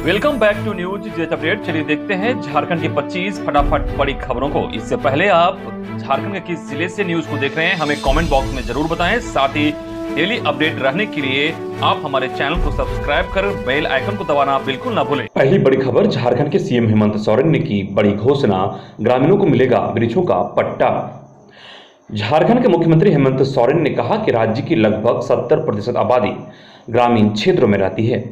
Welcome back to news jet update. चलिए देखते हैं झारखंड की 25 फटाफट बड़ी खबरों को। इससे पहले आप झारखंड के किस जिले से न्यूज को देख रहे हैं हमें कमेंट बॉक्स में जरूर बताएं। साथ ही डेली अपडेट रहने के लिए आप हमारे चैनल को सब्सक्राइब कर बेल आइकन को दबाना बिल्कुल ना भूलें। पहली बड़ी खबर, झारखंड के सीएम हेमंत सोरेन ने की बड़ी घोषणा, ग्रामीणों को मिलेगा वृक्षों का पट्टा। झारखंड के मुख्यमंत्री हेमंत सोरेन ने कहा कि राज्य की लगभग 70% आबादी ग्रामीण क्षेत्रों में रहती है।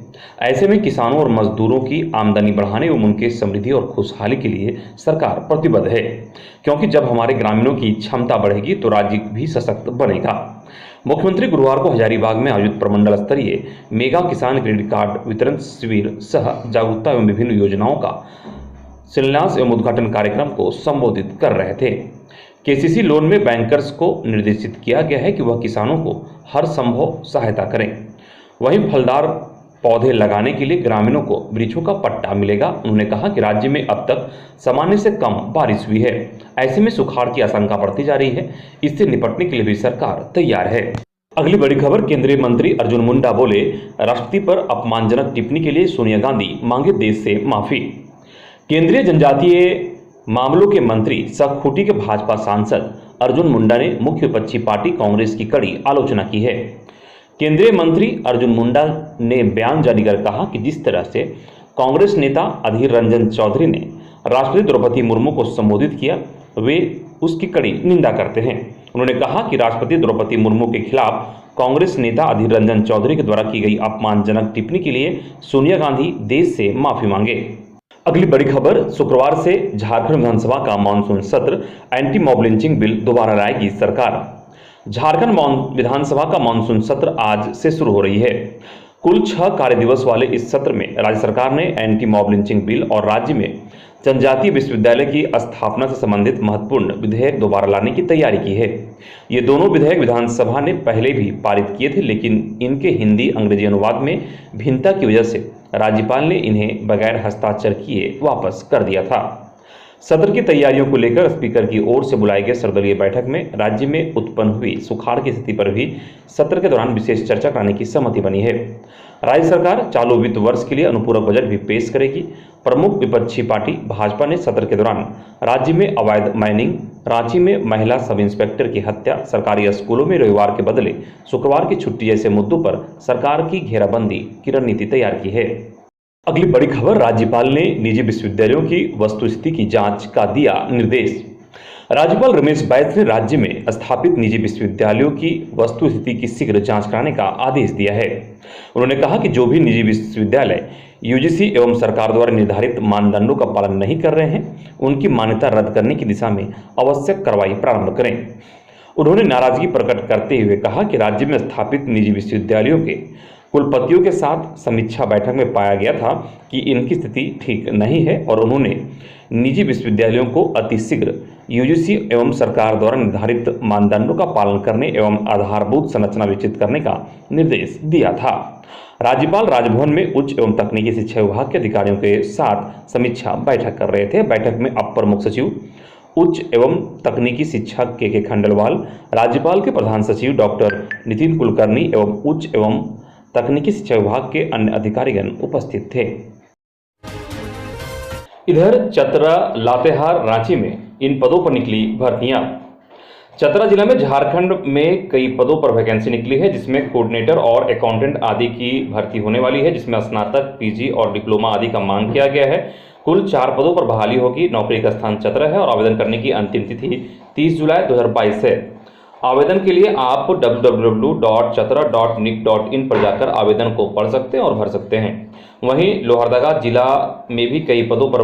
ऐसे में किसानों और मजदूरों की आमदनी बढ़ाने एवं उनके समृद्धि और खुशहाली के लिए सरकार प्रतिबद्ध है, क्योंकि जब हमारे ग्रामीणों की क्षमता बढ़ेगी तो राज्य भी सशक्त बनेगा। मुख्यमंत्री गुरुवार को हजारीबाग में आयोजित प्रमंडल स्तरीय मेगा किसान क्रेडिट कार्ड वितरण शिविर सह जागरूकता एवं विभिन्न योजनाओं का शिलान्यास एवं उद्घाटन कार्यक्रम को संबोधित कर रहे थे। केसीसी लोन में बैंकर्स को निर्देशित किया गया है कि वह किसानों को हर संभव सहायता करें। वहीं फलदार पौधे लगाने के लिए ग्रामीणों को वृक्षों का पट्टा मिलेगा। उन्होंने कहा कि राज्य में अब तक सामान्य से कम बारिश हुई है, ऐसे में सुखाड़ की आशंका बढ़ती जा रही है। इससे निपटने के लिए भी सरकार तैयार है। अगली बड़ी खबर, केंद्रीय मंत्री अर्जुन मुंडा बोले, राष्ट्रपति पर अपमानजनक टिप्पणी के लिए सोनिया गांधी मांगे देश से माफी। केंद्रीय जनजातीय मामलों के मंत्री सह खूंटी के भाजपा सांसद अर्जुन मुंडा ने मुख्य विपक्षी पार्टी कांग्रेस की कड़ी आलोचना की है। केंद्रीय मंत्री अर्जुन मुंडा ने बयान जारी कर कहा कि जिस तरह से कांग्रेस नेता अधीर रंजन चौधरी ने राष्ट्रपति द्रौपदी मुर्मू को संबोधित किया, वे उसकी कड़ी निंदा करते हैं। उन्होंने कहा कि राष्ट्रपति द्रौपदी मुर्मू के खिलाफ कांग्रेस नेता अधीर रंजन चौधरी के द्वारा की गई अपमानजनक टिप्पणी के लिए सोनिया गांधी देश से माफी मांगे। अगली बड़ी खबर, शुक्रवार से झारखंड विधानसभा का मानसून सत्र, एंटी मॉब लिंचिंग बिल दोबारा लाएगी सरकार। झारखंड विधानसभा का मानसून सत्र आज से शुरू हो रही है। कुल 6 कार्य दिवस वाले इस सत्र में राज्य सरकार ने एंटी मॉब लिंचिंग बिल और राज्य में जनजातीय विश्वविद्यालय की स्थापना से संबंधित महत्वपूर्ण विधेयक दोबारा लाने की तैयारी की है। ये दोनों विधेयक विधानसभा ने पहले भी पारित किए थे, लेकिन इनके हिंदी अंग्रेजी अनुवाद में भिन्नता की वजह से राज्यपाल ने इन्हें बगैर हस्ताक्षर किए वापस कर दिया था। सत्र की तैयारियों को लेकर स्पीकर की ओर से बुलाई गई सर्वदलीय बैठक में राज्य में उत्पन्न हुई सुखाड़ की स्थिति पर भी सत्र के दौरान विशेष चर्चा कराने की सहमति बनी है। राज्य सरकार चालू वित्त वर्ष के लिए अनुपूरक बजट भी पेश करेगी। प्रमुख विपक्षी पार्टी भाजपा ने सत्र के दौरान राज्य में अवैध माइनिंग, रांची में महिला सब इंस्पेक्टर की हत्या, सरकारी स्कूलों में रविवार के बदले शुक्रवार की छुट्टी जैसे मुद्दों पर सरकार की घेराबंदी की रणनीति तैयार की है। अगली बड़ी खबर, राज्यपाल ने निजी विश्वविद्यालयों की वस्तुस्थिति की जांच का दिया निर्देश। राज्यपाल रमेश बैस ने राज्य में स्थापित निजी विश्वविद्यालयों की वस्तुस्थिति की शीघ्र जांच कराने का आदेश दिया है। उन्होंने कहा कि जो भी निजी विश्वविद्यालय यूजीसी एवं सरकार द्वारा निर्धारित मानदंडों का पालन नहीं कर रहे हैं, उनकी मान्यता रद्द करने की दिशा में आवश्यक कार्रवाई प्रारंभ करें। उन्होंने नाराजगी प्रकट करते हुए कहा कि राज्य में स्थापित निजी विश्वविद्यालयों के कुलपतियों के साथ समीक्षा बैठक में पाया गया था कि इनकी स्थिति ठीक नहीं है और उन्होंने निजी विश्वविद्यालयों को अतिशीघ्र यूजीसी एवं सरकार द्वारा निर्धारित मानदंडों का पालन करने एवं आधारभूत संरचना विकसित करने का निर्देश दिया था। राज्यपाल राजभवन में उच्च एवं तकनीकी शिक्षा विभाग के अधिकारियों के साथ समीक्षा बैठक कर रहे थे। बैठक में अपर मुख्य सचिव उच्च एवं तकनीकी शिक्षा के खंडेलवाल, राज्यपाल के प्रधान सचिव डॉक्टर नितिन कुलकर्णी एवं उच्च एवं तकनीकी शिक्षा विभाग के अन्य अधिकारीगण उपस्थित थे। इधर चतरा, लातेहार, रांची में इन पदों पर निकली भर्तियां। चतरा जिला में झारखंड में कई पदों पर वैकेंसी निकली है, जिसमें कोऑर्डिनेटर और अकाउंटेंट आदि की भर्ती होने वाली है, जिसमें स्नातक, पीजी और डिप्लोमा आदि का मांग किया गया है। कुल 4 पदों पर बहाली होगी। नौकरी का स्थान चतरा है और आवेदन करने की अंतिम तिथि 30 जुलाई 2022 है। आवेदन के लिए आप www.chatra.nic.in पर जाकर आवेदन को पढ़ सकते हैं और भर सकते हैं। वहीं लोहरदगा जिला में भी कई पदों पर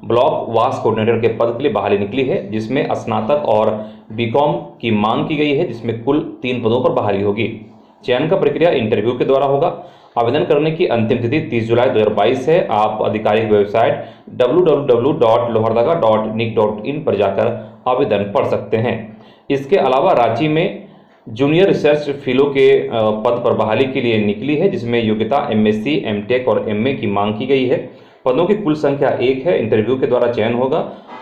ब्लॉक वास कोऑर्डिनेटर के पद के लिए बहाली निकली है, जिसमें स्नातक और बीकॉम की मांग की गई है, जिसमें कुल 3 पदों पर बहाली होगी। चयन का प्रक्रिया इंटरव्यू के द्वारा होगा। आवेदन करने की अंतिम तिथि 30 जुलाई 2022 है। आप आधिकारिक वेबसाइट www.lohardaga.nic.in पर जाकर आवेदन पढ़ सकते हैं। इसके अलावा रांची में जूनियर रिसर्च फेलो के पद पर बहाली के लिए निकली है, जिसमें योग्यता एमएससी, एमटेक और एमए की मांग की गई है। पदों की कुल संख्या 1 है। इंटरव्यू के द्वारा चयन होगा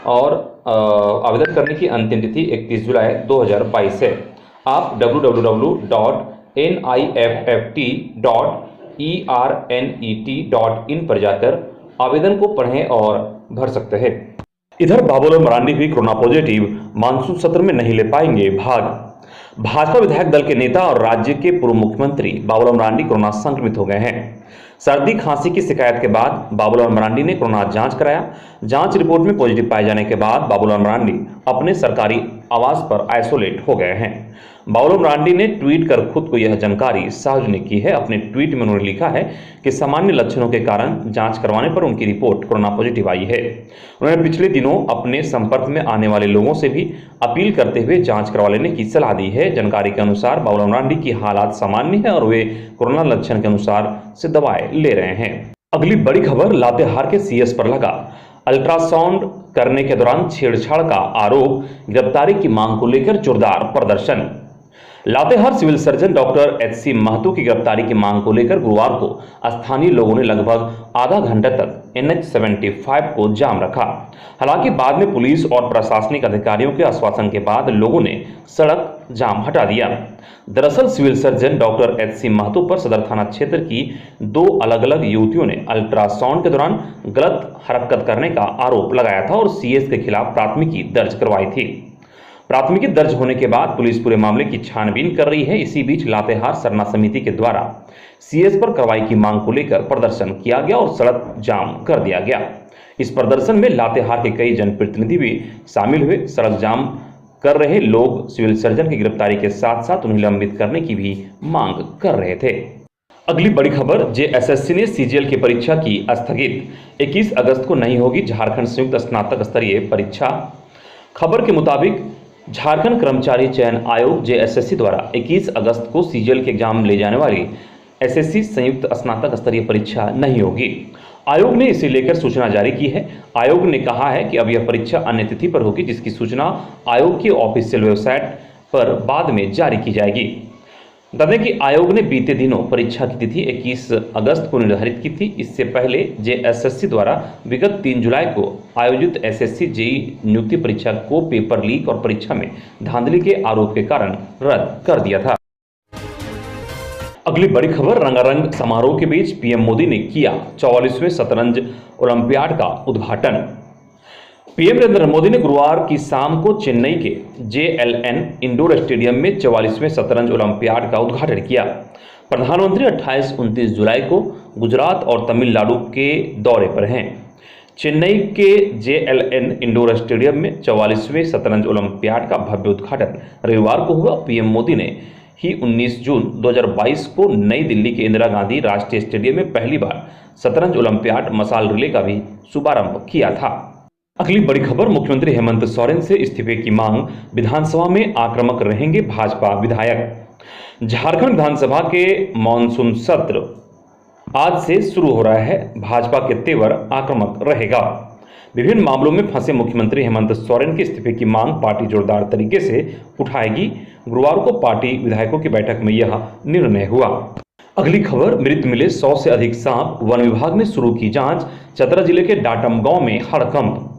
और आवेदन करने की अंतिम तिथि 31 जुलाई 2022 है। आप www.niffft ERNET.in पर जाकर आवेदन को पढ़ें और भर सकते हैं। इधर बाबूलाल मरांडी भी कोरोना पॉजिटिव, मानसून सत्र में नहीं ले पाएंगे भाग। भाजपा विधायक दल के नेता और राज्य के पूर्व मुख्यमंत्री बाबूलाल मरांडी कोरोना संक्रमित हो गए हैं। सर्दी खांसी की शिकायत के बाद बाबूलाल मरांडी ने कोरोना जांच कराया। जांच रिपोर्ट में पॉजिटिव पाए जाने के बाद बाबूलाल मरांडी अपने सरकारी आवास पर आइसोलेट हो गए हैं। बाबूलाल मरांडी ने ट्वीट कर खुद को यह जानकारी सार्वजनिक की है। अपने ट्वीट में उन्होंने लिखा है कि सामान्य लक्षणों के कारण जांच करवाने पर उनकी रिपोर्ट कोरोना पॉजिटिव आई है। उन्होंने पिछले दिनों अपने संपर्क में आने वाले लोगों से भी अपील करते हुए जांच करवा लेने की सलाह दी है। जानकारी के अनुसार बाबूलाल मरांडी की हालात सामान्य है और वे कोरोना लक्षण के अनुसार से दवाएं ले रहे हैं। अगली बड़ी खबर, लातेहार के CS पर लगा अल्ट्रासाउंड करने के दौरान छेड़छाड़ का आरोप, गिरफ्तारी की मांग को लेकर जोरदार प्रदर्शन। Latehar civil surgeon doctor HC Mahto की गिरफ्तारी की मांग को लेकर गुरुवार को स्थानीय लोगों ने लगभग आधा घंटा तक NH-75 को जाम रखा। हालांकि बाद में पुलिस और प्रशासनिक अधिकारियों के आश्वासन के बाद लोगों ने सड़क जाम हटा दिया। दरअसल civil surgeon doctor HC Mahto पर सदर थाना क्षेत्र की 2 अलग-अलग युवतियों ने अल्ट्रासाउंड के दौरान गलत हरकत करने का आरोप लगाया था और CS के खिलाफ प्राथमिकी दर्ज करवाई थी। प्राथमिकी दर्ज होने के बाद पुलिस पूरे मामले की छानबीन कर रही है। इसी बीच लातेहार सरना समिति के द्वारा CS पर कार्रवाई की मांग को लेकर प्रदर्शन किया गया और सड़क जाम कर दिया गया। इस प्रदर्शन में लातेहार के कई जनप्रतिनिधि भी शामिल हुए। सड़क जाम कर रहे लोग सिविल सर्जन की गिरफ्तारी के साथ साथ उन्हें निलंबित करने की भी मांग कर रहे थे। अगली बड़ी खबर, JSSC ने CGL की परीक्षा की स्थगित। 21 अगस्त को नहीं होगी झारखंड संयुक्त स्नातक स्तरीय परीक्षा। खबर के मुताबिक झारखंड कर्मचारी चयन आयोग JSSC द्वारा 21 अगस्त को CGL के एग्जाम ले जाने वाली SSC संयुक्त स्नातक स्तरीय परीक्षा नहीं होगी। आयोग ने इसे लेकर सूचना जारी की है। आयोग ने कहा है कि अब यह परीक्षा अन्य तिथि पर होगी, जिसकी सूचना आयोग की ऑफिशियल वेबसाइट पर बाद में जारी की जाएगी। बता कि आयोग ने बीते दिनों परीक्षा की तिथि 21 अगस्त को निर्धारित की थी। इससे पहले JSSC द्वारा विगत 3 जुलाई को आयोजित SSC JEE नियुक्ति परीक्षा को पेपर लीक और परीक्षा में धांधली के आरोप के कारण रद्द कर दिया था। अगली बड़ी खबर, रंगारंग समारोह के बीच PM मोदी ने किया 44वें शतरंज ओलंपियाड का उद्घाटन। PM नरेंद्र मोदी ने गुरुवार की शाम को चेन्नई के JLN इंडोर स्टेडियम में 44वें शतरंज ओलंपियाड का उद्घाटन किया। प्रधानमंत्री 28-29 जुलाई को गुजरात और तमिलनाडु के दौरे पर हैं। चेन्नई के JLN इंडोर स्टेडियम में 44वें शतरंज ओलंपियाड का भव्य उद्घाटन रविवार को हुआ। PM मोदी ने ही 19 जून 2022 को नई दिल्ली के इंदिरा गांधी राष्ट्रीय स्टेडियम में पहली बार शतरंज ओलंपियाड मशाल रिले का भी शुभारंभ किया था। अगली बड़ी खबर, मुख्यमंत्री हेमंत सोरेन से इस्तीफे की मांग, विधानसभा में आक्रामक रहेंगे भाजपा विधायक। झारखंड विधानसभा के मानसून सत्र आज से शुरू हो रहा है। भाजपा के तेवर आक्रामक रहेगा। विभिन्न मामलों में फंसे मुख्यमंत्री हेमंत सोरेन के इस्तीफे की मांग पार्टी जोरदार तरीके से उठाएगी। गुरुवार को पार्टी विधायकों की बैठक में यह निर्णय हुआ। अगली खबर, मृत मिले 100 से अधिक सांप, वन विभाग ने शुरू की जांच। चतरा जिले के डाटम गांव में हड़कंप।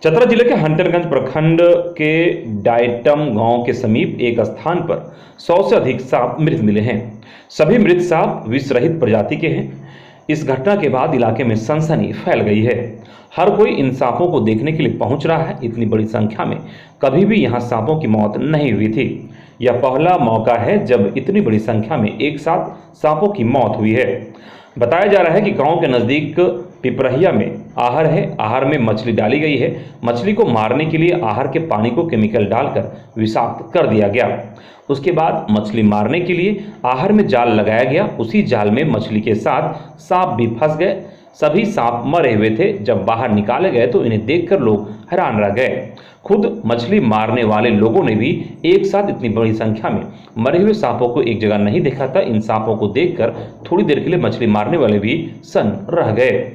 चतरा जिले के हंटरगंज प्रखंड के डाइटम गांव के समीप एक स्थान पर 100 से अधिक सांप मृत मिले हैं। सभी मृत सांप विष रहित प्रजाति के हैं। इस घटना के बाद इलाके में सनसनी फैल गई है। हर कोई इन सांपों को देखने के लिए पहुंच रहा है। इतनी बड़ी संख्या में कभी भी यहां सांपों की मौत नहीं हुई थी। यह पहला मौका है जब इतनी बड़ी संख्या में एक साथ सांपों की मौत हुई है। बताया जा रहा है कि गांव के नजदीक पिपरहिया में आहर है। आहर में मछली डाली गई है। मछली को मारने के लिए आहर के पानी को केमिकल डालकर विषाक्त कर दिया गया। उसके बाद मछली मारने के लिए आहर में जाल लगाया गया। उसी जाल में मछली के साथ सांप भी फंस गए। सभी सांप मरे हुए थे। जब बाहर निकाले गए तो इन्हें देखकर लोग हैरान रह गए। खुद मछली मारने वाले लोगों ने भी एक साथ इतनी बड़ी संख्या में मरे हुए सांपों को एक जगह नहीं देखा था। इन सांपों को देखकर थोड़ी देर के लिए मछली मारने वाले भी सन्न रह गए।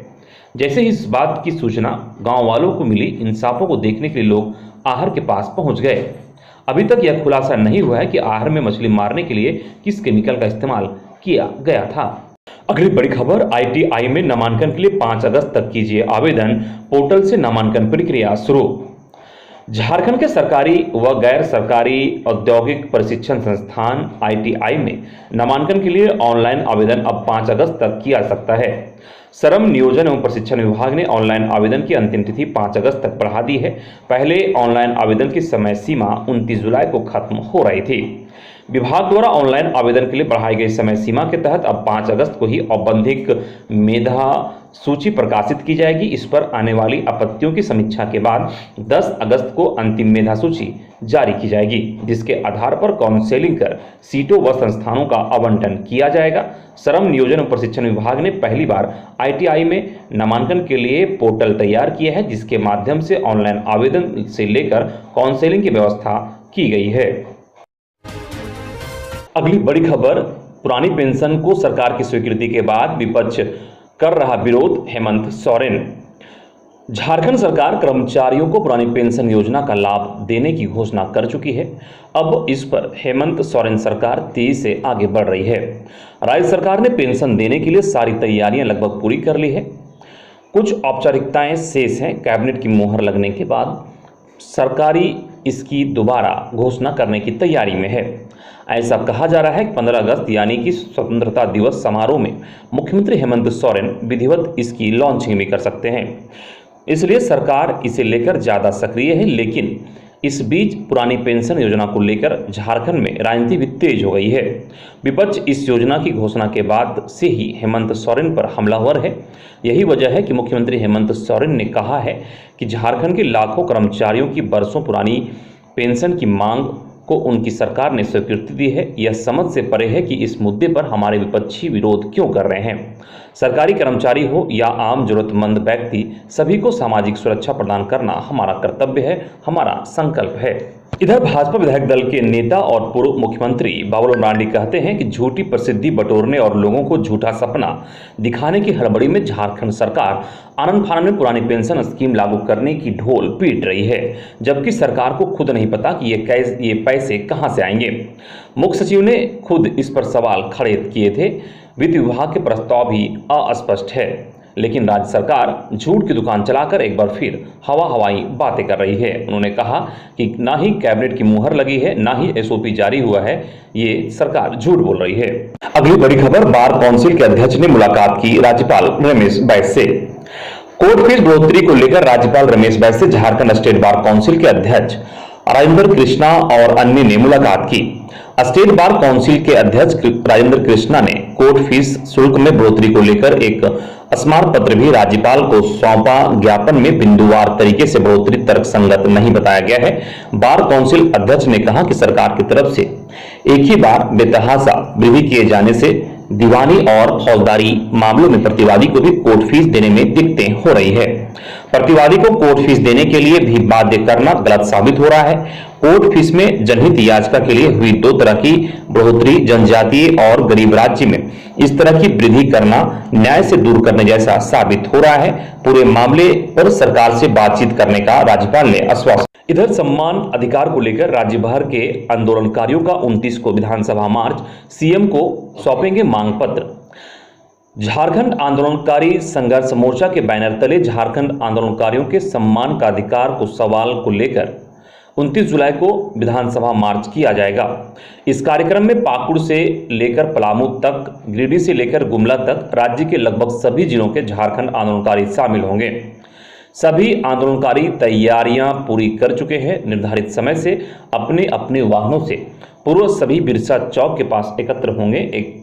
जैसे ही इस बात की सूचना गांव वालों को मिली, इन सांपों को देखने के लिए लोग आहर के पास पहुंच गए। अभी तक यह खुलासा नहीं हुआ है कि आहर में मछली मारने के लिए किस केमिकल का इस्तेमाल किया गया था। अगली बड़ी खबर, ITI में नामांकन के लिए 5 अगस्त तक कीजिए आवेदन। पोर्टल से नामांकन प्रक्रिया शुरू। झारखंड के सरकारी व गैर सरकारी औद्योगिक प्रशिक्षण संस्थान ITI में नामांकन के लिए ऑनलाइन आवेदन अब 5 अगस्त तक किया जा सकता है। श्रम नियोजन एवं प्रशिक्षण विभाग ने ऑनलाइन आवेदन की अंतिम तिथि 5 अगस्त तक बढ़ा दी है। पहले ऑनलाइन आवेदन की समय सीमा 29 जुलाई को खत्म हो रही थी। विभाग द्वारा ऑनलाइन आवेदन के लिए बढ़ाई गई समय सीमा के तहत अब 5 अगस्त को ही औपबंधिक मेधा सूची प्रकाशित की जाएगी। इस पर आने वाली आपत्तियों की समीक्षा के बाद 10 अगस्त को अंतिम मेधा सूची जारी की जाएगी, जिसके आधार पर काउंसलिंग कर सीटों व संस्थानों का आवंटन किया जाएगा। श्रम नियोजन और प्रशिक्षण विभाग ने पहली बार ITI में नामांकन के लिए पोर्टल तैयार किया है, जिसके माध्यम से ऑनलाइन आवेदन से लेकर काउंसलिंग की व्यवस्था की गई है। अगली बड़ी खबर, पुरानी पेंशन को सरकार की स्वीकृति के बाद विपक्ष कर रहा विरोध, हेमंत सोरेन। झारखंड सरकार कर्मचारियों को पुरानी पेंशन योजना का लाभ देने की घोषणा कर चुकी है। अब इस पर हेमंत सोरेन सरकार तेजी से आगे बढ़ रही है। राज्य सरकार ने पेंशन देने के लिए सारी तैयारियां लगभग पूरी कर ली है। कुछ औपचारिकताएं शेष हैं। कैबिनेट की मोहर लगने के बाद सरकारी इसकी दोबारा घोषणा करने की तैयारी में है। ऐसा कहा जा रहा है कि 15 अगस्त यानी कि स्वतंत्रता दिवस समारोह में मुख्यमंत्री हेमंत सोरेन विधिवत इसकी लॉन्चिंग भी कर सकते हैं, इसलिए सरकार इसे लेकर ज़्यादा सक्रिय है। लेकिन इस बीच पुरानी पेंशन योजना को लेकर झारखंड में राजनीति भी तेज हो गई है। विपक्ष इस योजना की घोषणा के बाद से ही हेमंत सोरेन पर हमलावर है। यही वजह है कि मुख्यमंत्री हेमंत सोरेन ने कहा है कि झारखंड के लाखों कर्मचारियों की बरसों पुरानी पेंशन की मांग को उनकी सरकार ने स्वीकृति दी है। यह समझ से परे है कि इस मुद्दे पर हमारे विपक्षी विरोध क्यों कर रहे हैं। सरकारी कर्मचारी हो या आम जरूरतमंद व्यक्ति, सभी को सामाजिक सुरक्षा प्रदान करना हमारा कर्तव्य है, हमारा संकल्प है। इधर भाजपा विधायक दल के नेता और पूर्व मुख्यमंत्री बाबूलाल मरांडी कहते हैं कि झूठी प्रसिद्धि बटोरने और लोगों को झूठा सपना दिखाने की हड़बड़ी में झारखंड सरकार आनन फानन में पुरानी पेंशन स्कीम लागू करने की ढोल पीट रही है, जबकि सरकार को खुद नहीं पता कि ये पैसे कहां से आएंगे। मुख्य सचिव ने खुद इस पर सवाल खड़े किए थे। वित्त विभाग के प्रस्ताव भी अस्पष्ट है, लेकिन राज्य सरकार झूठ की दुकान चलाकर एक बार फिर हवाई बातें कर रही है। उन्होंने कहा कि ना ही कैबिनेट की मुहर लगी है, ना ही SOP जारी हुआ है, ये सरकार झूठ बोल रही है। अगली बड़ी खबर, बार काउंसिल के अध्यक्ष ने मुलाकात की राज्यपाल रमेश बैस से। कोर्ट फीस बढ़ोतरी को लेकर राज्यपाल रमेश बैस से झारखंड स्टेट बार काउंसिल के अध्यक्ष राजेंद्र कृष्णा और अन्य ने मुलाकात की। स्टेट बार काउंसिल के अध्यक्ष राजेंद्र कृष्णा ने कोर्ट फीस शुल्क में बढ़ोतरी को लेकर एक स्मारक पत्र भी राज्यपाल को सौंपा। ज्ञापन में बिंदुवार तरीके से बढ़ोतरी तर्कसंगत नहीं बताया गया है। बार काउंसिल अध्यक्ष ने कहा कि सरकार की तरफ से एक ही बार बेतहाशा वृद्धि किए जाने से दीवानी और फौजदारी मामलों में प्रतिवादी को भी कोर्ट फीस देने में दिक्कतें हो रही है। प्रतिवादी को कोर्ट फीस देने के लिए भी बाध्य करना गलत साबित हो रहा है। कोर्ट फीस में जनहित याचिका के लिए हुई 2 तरह की बढ़ोतरी जनजातीय और गरीब राज्य में इस तरह की वृद्धि करना न्याय से दूर करने जैसा साबित हो रहा है। पूरे मामले पर सरकार से बातचीत करने का राज्यपाल ने आश्वासन। इधर सम्मान अधिकार को लेकर राज्य भर के आंदोलनकारियों का 29 को विधानसभा मार्च, CM को सौंपेंगे मांग पत्र। झारखंड आंदोलनकारी संघर्ष मोर्चा के बैनर तले झारखंड आंदोलनकारियों के सम्मान का अधिकार को सवाल को लेकर 29 जुलाई को विधानसभा मार्च किया जाएगा। इस कार्यक्रम में पाकुड़ से लेकर पलामू तक, गिरिडीह से लेकर गुमला तक राज्य के लगभग सभी जिलों के झारखंड आंदोलनकारी शामिल होंगे। सभी आंदोलनकारी तैयारियां पूरी कर चुके हैं। निर्धारित समय से अपने अपने वाहनों से पूर्व सभी बिरसा चौक के पास एकत्र होंगे।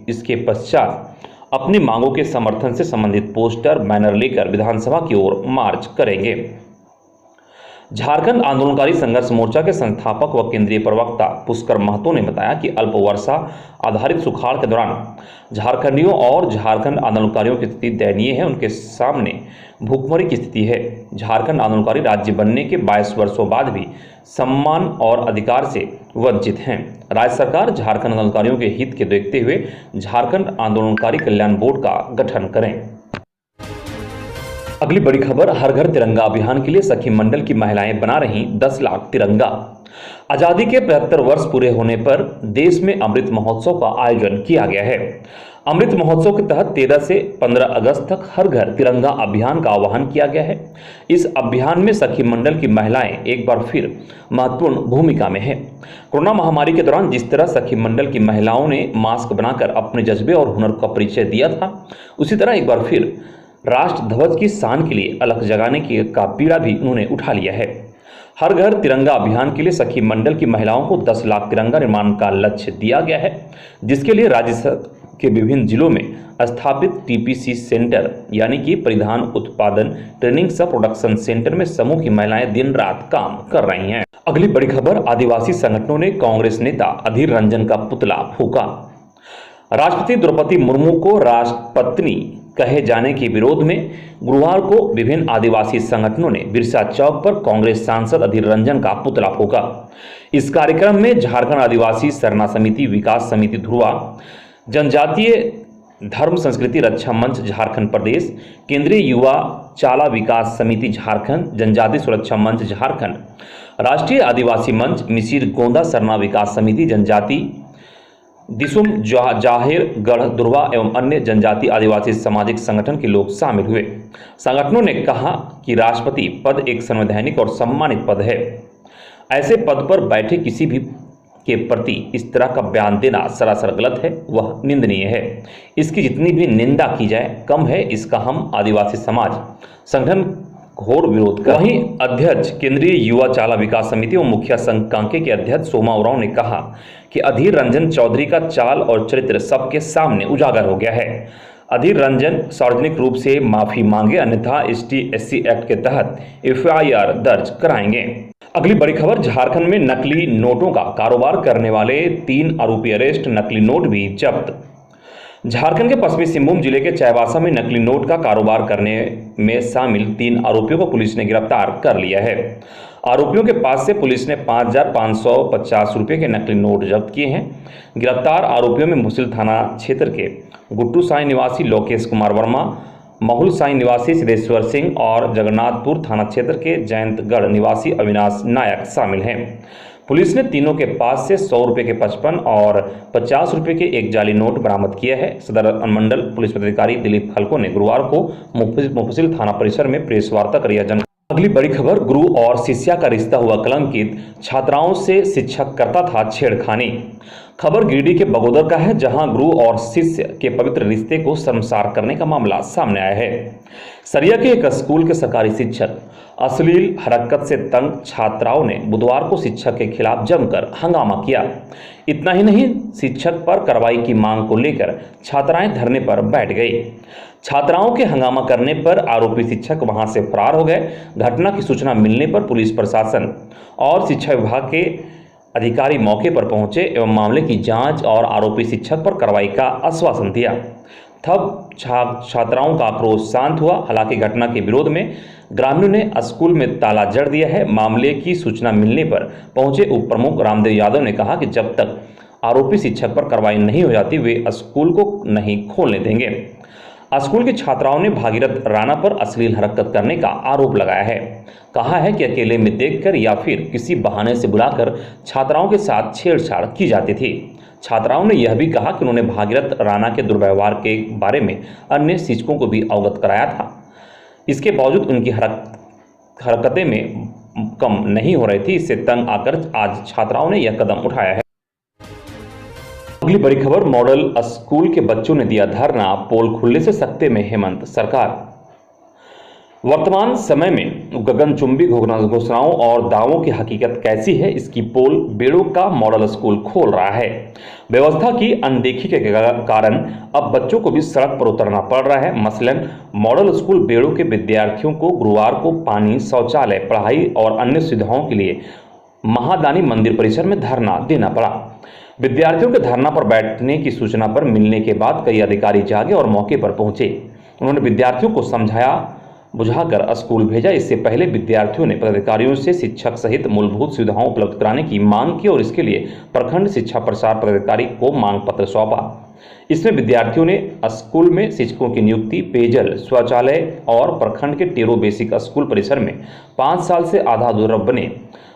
इसके पश्चात अपनी मांगों के समर्थन से संबंधित पोस्टर, बैनर लेकर विधानसभा की ओर मार्च करेंगे। झारखंड आंदोलनकारी संघर्ष मोर्चा के संस्थापक व केंद्रीय प्रवक्ता पुष्कर महतो ने बताया कि अल्प वर्षा आधारित सुखाड़ के दौरान झारखंडियों और झारखंड आंदोलनकारियों की स्थिति दयनीय है। उनके सामने भूखमरी की स्थिति है। झारखंड आंदोलनकारी राज्य बनने के 22 वर्षों बाद भी सम्मान और अधिकार से वंचित हैं। राज्य सरकार झारखंड आंदोलनकारियों के हित के देखते हुए झारखंड आंदोलनकारी कल्याण बोर्ड का गठन करें। अगली बड़ी खबर, हर घर तिरंगा अभियान के लिए सखी मंडल की महिलाएं बना रही 10 लाख तिरंगा। आजादी के 75 वर्ष पूरे होने पर देश में अमृत महोत्सव का आयोजन किया गया है। अमृत महोत्सव के तहत 13 से 15 अगस्त तक हर घर तिरंगा अभियान का आह्वान किया गया है। इस अभियान में सखी मंडल की महिलाएं एक बार फिर महत्वपूर्ण भूमिका में हैं। कोरोना महामारी के दौरान जिस तरह सखी मंडल की महिलाओं ने मास्क बनाकर अपने जज्बे और हुनर का परिचय दिया था, उसी तरह एक बार फिर राष्ट्र ध्वज की शान के लिए अलख जगाने का बीड़ा भी उन्होंने उठा लिया है। हर घर तिरंगा अभियान के लिए सखी मंडल की महिलाओं को 10 लाख तिरंगा निर्माण का लक्ष्य दिया गया है, जिसके लिए राज्य के विभिन्न जिलों में स्थापित टीपीसी सेंटर यानी कि परिधान उत्पादन ट्रेनिंग सब प्रोडक्शन सेंटर में समूह की महिलाएं दिन रात काम कर रही हैं। अगली बड़ी खबर, आदिवासी संगठनों ने कांग्रेस नेता अधीर रंजन का पुतला फूंका। राष्ट्रपति द्रौपदी मुर्मू को राष्ट्रपत्नी कहे जाने के विरोध में गुरुवार को विभिन्न आदिवासी संगठनों ने बिरसा चौक पर कांग्रेस सांसद अधीर रंजन का पुतला फूंका। इस कार्यक्रम में झारखंड आदिवासी सरना समिति, विकास समिति ध्रुवा, जनजातीय धर्म संस्कृति रक्षा मंच झारखंड प्रदेश, केंद्रीय युवा चाला विकास समिति झारखंड, जनजाति सुरक्षा मंच झारखंड, राष्ट्रीय आदिवासी मंच, मिसिर गोंदा सरना विकास समिति, जनजाति दिसुम जाहिर गढ़ दुर्वा एवं अन्य जनजाति आदिवासी सामाजिक संगठन के लोग शामिल हुए। संगठनों ने कहा कि राष्ट्रपति पद एक संवैधानिक और सम्मानित पद है। ऐसे पद पर बैठे किसी भी के प्रति इस तरह का बयान देना सरासर गलत है, वह निंदनीय है। इसकी जितनी भी निंदा की जाए कम है। इसका हम आदिवासी समाज संगठन घोर विरोध कर। वहीं अध्यक्ष केंद्रीय युवा चाला विकास समिति एवं मुखिया संघ कांके के अध्यक्ष सोमा उरांव ने कहा कि अधीर रंजन चौधरी का चाल और चरित्र सबके सामने उजागर हो गया है। अधीर रंजन सार्वजनिक रूप से माफी मांगे, अन्यथा ST/SC एक्ट के तहत FIR दर्ज कराएंगे। अगली बड़ी खबर, झारखंड में नकली नोटों का कारोबार करने वाले 3 आरोपी अरेस्ट, नकली नोट भी जब्त। झारखंड के पश्चिमी सिंहभूम जिले के चाईबासा में नकली नोट का कारोबार करने में शामिल 3 आरोपियों को पुलिस ने गिरफ्तार कर लिया है। आरोपियों के पास से पुलिस ने 5,550 रुपये के नकली नोट जब्त किए हैं। गिरफ्तार आरोपियों में मुसिल थाना क्षेत्र के गुट्टू साई निवासी लोकेश कुमार वर्मा, महुल साई निवासी सिद्धेश्वर सिंह और जगन्नाथपुर थाना क्षेत्र के जयंतगढ़ निवासी अविनाश नायक शामिल हैं। पुलिस ने तीनों के पास से 100 रुपये के 55 और 50 रुपये के एक जाली नोट बरामद किया है। सदर अनुमंडल पुलिस पदाधिकारी दिलीप खलको ने गुरुवार को मुफस्सिल थाना परिसर में प्रेस वार्ता कर यह जानकारी। अगली बड़ी खबर, गुरु और शिष्या का रिश्ता हुआ कलंकित, छात्राओं से शिक्षक करता था छेड़खानी। खबर गिरिडीह के बगोदर का है, जहां गुरु और शिष्य के पवित्र रिश्ते को शर्मसार करने का मामला सामने आया है। सरिया के एक स्कूल के सरकारी शिक्षक अश्लील हरकत से तंग छात्राओं ने बुधवार को शिक्षक के खिलाफ जमकर हंगामा किया। इतना ही नहीं, शिक्षक पर कार्रवाई की मांग को लेकर छात्राएं धरने पर बैठ गई। छात्राओं के हंगामा करने पर आरोपी शिक्षक वहां से फरार हो गए। घटना की सूचना मिलने पर पुलिस प्रशासन और शिक्षा विभाग के अधिकारी मौके पर पहुंचे एवं मामले की जांच और आरोपी शिक्षक पर कार्रवाई का आश्वासन दिया। तब छात्राओं का आक्रोश शांत हुआ। हालांकि घटना के विरोध में ग्रामीणों ने स्कूल में ताला जड़ दिया है। मामले की सूचना मिलने पर पहुंचे उप प्रमुख रामदेव यादव ने कहा कि जब तक आरोपी शिक्षक पर कार्रवाई नहीं हो जाती वे स्कूल को नहीं खोलने देंगे। स्कूल की छात्राओं ने भागीरथ राणा पर अश्लील हरकत करने का आरोप लगाया है। कहा है कि अकेले में देखकर या फिर किसी बहाने से बुलाकर छात्राओं के साथ छेड़छाड़ की जाती थी। छात्राओं ने यह भी कहा कि उन्होंने भागीरथ राणा के दुर्व्यवहार के बारे में अन्य शिक्षकों को भी अवगत कराया था। इसके बावजूद उनकी हरकतें में कम नहीं हो रही थी। इससे तंग आकर आज छात्राओं ने यह कदम उठाया है। अगली बड़ी खबर, मॉडल स्कूल के बच्चों ने दिया धरना, पोल खुलने से सकते में हेमंत सरकार। वर्तमान समय में गगनचुंबी घोषणाओं और दावों की हकीकत कैसी है, इसकी पोल बेड़ो का मॉडल स्कूल खोल रहा है। व्यवस्था की अनदेखी के कारण अब बच्चों को भी सड़क पर उतरना पड़ रहा है। मसलन मॉडल स्कूल बेड़ो के विद्यार्थियों को गुरुवार को पानी, शौचालय, पढ़ाई और अन्य सुविधाओं के लिए महादानी मंदिर परिसर में धरना देना पड़ा। विद्यार्थियों के धरना पर बैठने की सूचना पर मिलने के बाद कई अधिकारी जागे और मौके पर पहुंचे। उन्होंने विद्यार्थियों को समझाया बुझाकर स्कूल भेजा। इससे पहले विद्यार्थियों ने पदाधिकारियों से शिक्षक सहित मूलभूत सुविधाएं उपलब्ध कराने की मांग की और इसके लिए प्रखंड शिक्षा प्रसार पदाधिकारी को मांग पत्र सौंपा। इसमें विद्यार्थियों ने स्कूल में शिक्षकों की नियुक्ति, पेयजल, शौचालय और प्रखंड के टेरो बेसिक स्कूल परिसर में 5 साल से आधा अधूरा बने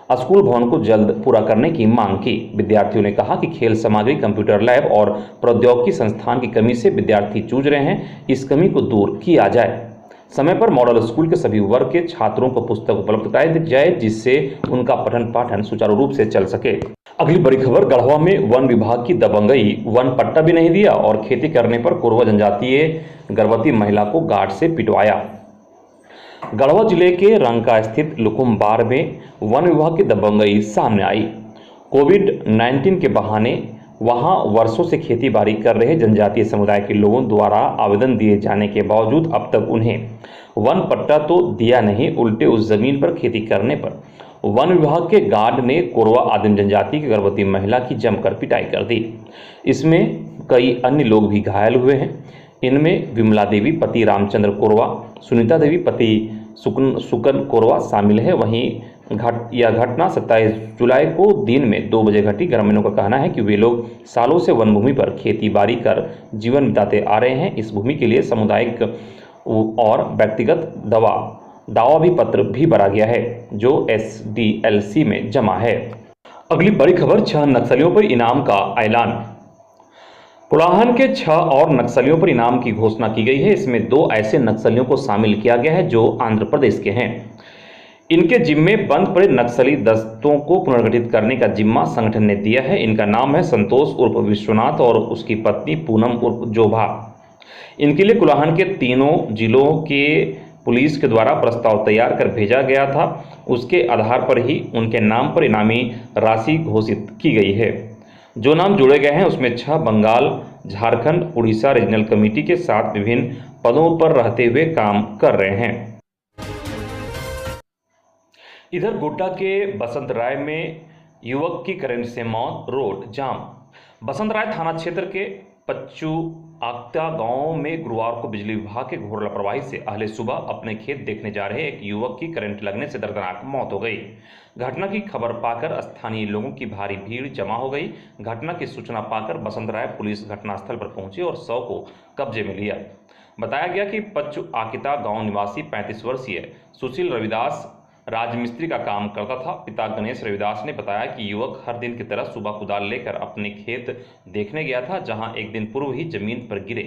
स्कूल भवन को जल्द पूरा करने की मांग की। विद्यार्थियों ने कहा कि खेल सामग्री, कंप्यूटर लैब और प्रौद्योगिकी संस्थान की कमी से विद्यार्थी जूझ रहे हैं, इस कमी को दूर किया जाए। समय पर मॉडल स्कूल के सभी वर्ग के छात्रों को पुस्तक उपलब्ध कराई जाए, जिससे उनका पठन पाठन सुचारू रूप से चल सके। अगली बड़ी खबर, गढ़वा में वन विभाग की दबंगई, वन पट्टा भी नहीं दिया और खेती करने पर कोरवा जनजातीय गर्भवती महिला को गार्ड से पिटवाया। गढ़वा जिले के रंका स्थित लुकुमबार में वन विभाग की दबंगई सामने आई। कोविड-19 के बहाने वहां वर्षों से खेती बाड़ी कर रहे जनजातीय समुदाय के लोगों द्वारा आवेदन दिए जाने के बावजूद अब तक उन्हें वन पट्टा तो दिया नहीं, उल्टे उस जमीन पर खेती करने पर वन विभाग के गार्ड ने कोरवा आदिम जनजाति की गर्भवती महिला की जमकर पिटाई कर दी। इसमें कई अन्य लोग भी घायल हुए हैं। इनमें विमला देवी पति रामचंद्र कोरवा, सुनीता देवी पति सुकन कोरवा शामिल है। वहीं यह घटना 27 जुलाई को दिन में 2 बजे घटी। ग्रामीणों का कहना है कि वे लोग सालों से वन भूमि पर खेती बाड़ी कर जीवन बिताते आ रहे हैं। इस भूमि के लिए सामुदायिक और व्यक्तिगत दावा भी पत्र भी भरा गया है, जो SDLC में जमा है। अगली बड़ी खबर, 6 नक्सलियों पर इनाम का ऐलान। पुलाहन के 6 और नक्सलियों पर इनाम की घोषणा की गई है। इसमें 2 ऐसे नक्सलियों को शामिल किया गया है जो आंध्र प्रदेश के हैं। इनके जिम्मे बंद पड़े नक्सली दस्तों को पुनर्गठित करने का जिम्मा संगठन ने दिया है। इनका नाम है संतोष उर्फ विश्वनाथ और उसकी पत्नी पूनम उर्फ जोभा। इनके लिए कुलाहन के तीनों जिलों के पुलिस के द्वारा प्रस्ताव तैयार कर भेजा गया था। उसके आधार पर ही उनके नाम पर इनामी राशि घोषित की गई है। जो नाम जोड़े गए हैं उसमें 6 बंगाल, झारखंड, उड़ीसा रीजनल कमेटी के साथ विभिन्न पदों पर रहते हुए काम कर रहे हैं। इधर गोड्डा के बसंत राय में युवक की करंट से मौत, रोड जाम। बसंत राय थाना क्षेत्र के पच्चू आक्ता गांव में गुरुवार को बिजली विभाग के घोर लापरवाही से अहले सुबह अपने खेत देखने जा रहे एक युवक की करंट लगने से दर्दनाक मौत हो गई। घटना की खबर पाकर स्थानीय लोगों की भारी भीड़ जमा हो गई। घटना की सूचना पाकर बसंत राय पुलिस घटनास्थल पर पहुंची और शव को कब्जे में लिया। बताया गया कि पच्चू आकिता गांव निवासी 35 वर्षीय सुशील रविदास राजमिस्त्री का काम करता था। पिता गणेश रविदास ने बताया कि युवक हर दिन की तरह सुबह कुदाल लेकर अपने खेत देखने गया था, जहां एक दिन पूर्व ही जमीन पर गिरे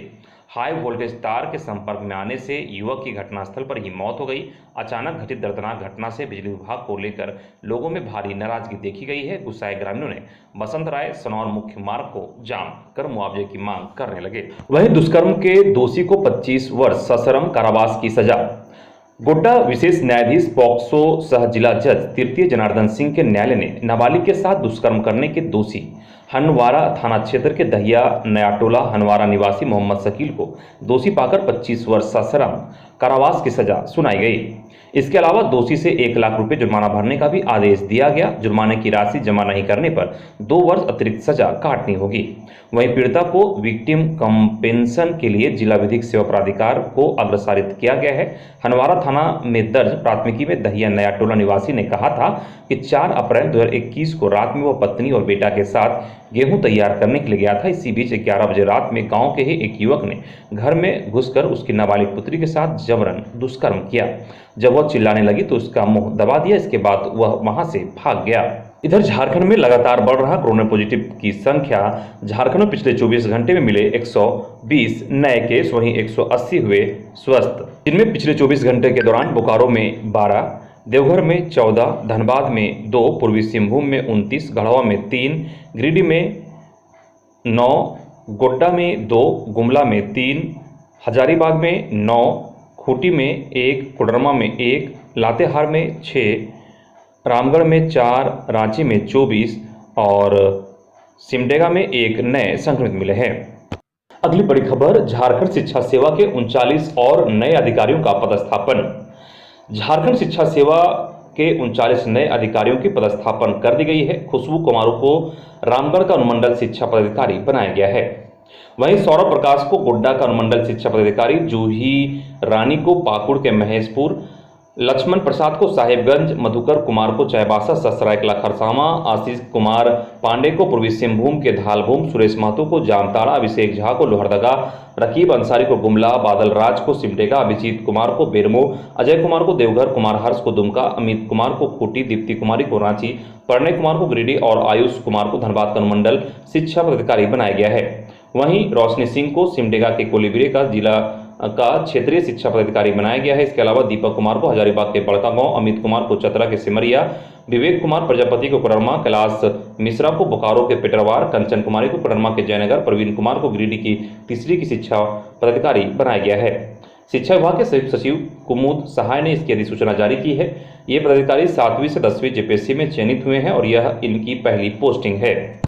हाई वोल्टेज तार के संपर्क में आने से युवक की घटनास्थल पर ही मौत हो गई। अचानक घटित दर्दनाक घटना से बिजली विभाग को लेकर लोगों में भारी नाराजगी देखी गई है। गुस्साए ग्रामीणों ने बसंत राय सनौर मुख्य मार्ग को जाम कर मुआवजे की मांग करने लगे। वहीं दुष्कर्म के दोषी को 25 वर्ष सश्रम कारावास की सजा। गोड्डा विशेष न्यायाधीश पॉक्सो सह जिला जज तृतीय जनार्दन सिंह के न्यायालय ने नाबालिग के साथ दुष्कर्म करने के दोषी हनवारा थाना क्षेत्र के दहिया नयाटोला हनवारा निवासी मोहम्मद शकील को दोषी पाकर 25 वर्ष सश्रम कारावास की सजा सुनाई गई। इसके अलावा दोषी से 1 लाख रुपए जुर्माना भरने का भी आदेश दिया गया। जुर्माने की राशि जमा नहीं करने पर 2 वर्ष अतिरिक्त सजा काटनी होगी। वहीं पीड़िता को विक्टिम कंपेंसेशन के लिए जिला विधिक सेवा प्राधिकार को अग्रसारित किया गया है। हनवारा थाना में दर्ज प्राथमिकी में दहिया नया टोला निवासी ने कहा था कि 4 अप्रैल 2021 को रात में वह पत्नी और बेटा के साथ गेहूं तैयार करने के लिए गया था। इसी बीच 11 बजे रात में गांव के ही एक युवक ने घर में घुसकर उसकी नाबालिग पुत्री के साथ जबरन दुष्कर्म किया। जब वह चिल्लाने लगी तो उसका मुंह दबा दिया। इसके बाद वह वहां से भाग गया। इधर झारखंड में लगातार बढ़ रहा कोरोना पॉजिटिव की संख्या। झारखंड में पिछले 24 घंटे में मिले 120 नए केस, वहीं 180 हुए स्वस्थ, जिनमें पिछले 24 घंटे के दौरान बोकारो में 12, देवघर में 14, धनबाद में 2, पूर्वी सिंहभूम में 29, गढ़वा में 3, गिरिडीह में 9, गोड्डा में 2, गुमला में 3, हजारीबाग में 9, खूंटी में 1, कोडरमा में 1, लातेहार में 6, रामगढ़ में 4, रांची में 24 और सिमडेगा में 1 नए संक्रमित मिले हैं। अगली बड़ी खबर, झारखंड शिक्षा सेवा के 39 और नए अधिकारियों का पदस्थापन। झारखंड शिक्षा सेवा के 39 नए अधिकारियों की पदस्थापन कर दी गई है। खुशबू कुमारू को रामगढ़ का अनुमंडल शिक्षा पदाधिकारी बनाया गया है। वहीं सौरभ प्रकाश को गोड्डा का अनुमंडल शिक्षा पदाधिकारी, जूही रानी को पाकुड़ के महेशपुर, लक्ष्मण प्रसाद को साहिबगंज, मधुकर कुमार को चाईबासा सरायकला खरसावां, आशीष कुमार पांडे को पूर्वी सिंहभूम के धालभूम, सुरेश महतो को जामताड़ा, अभिषेक झा को लोहरदगा, रकीब अंसारी को गुमला, बादल राज को सिमडेगा, अभिजीत कुमार को बेरमो, अजय कुमार को देवघर, कुमार हर्ष को दुमका, अमित कुमार को खूंटी, दीप्ति कुमारी को रांची, प्रणय कुमार को गिरिडीह और आयुष कुमार को धनबाद का अनुमंडल शिक्षा पदाधिकारी बनाया गया है। वहीं रोशनी सिंह को सिमडेगा के कोलीबिरे का जिला का क्षेत्रीय शिक्षा पदाधिकारी बनाया गया है। इसके अलावा दीपक कुमार को हजारीबाग के बड़का गांव, अमित कुमार को चतरा के सिमरिया, विवेक कुमार प्रजापति को कोडरमा, कैलाश मिश्रा को बोकारो के पेटरवार, कंचन कुमारी को कोडरमा के जयनगर, प्रवीण कुमार को गिरिडीह की तीसरी की शिक्षा पदाधिकारी बनाया गया है। शिक्षा विभाग के संयुक्त सचिव कुमुद सहाय ने इसकी अधिसूचना जारी की है। ये पदाधिकारी 7वीं से 10वीं जेपीएससी में चयनित हुए हैं और यह इनकी पहली पोस्टिंग है।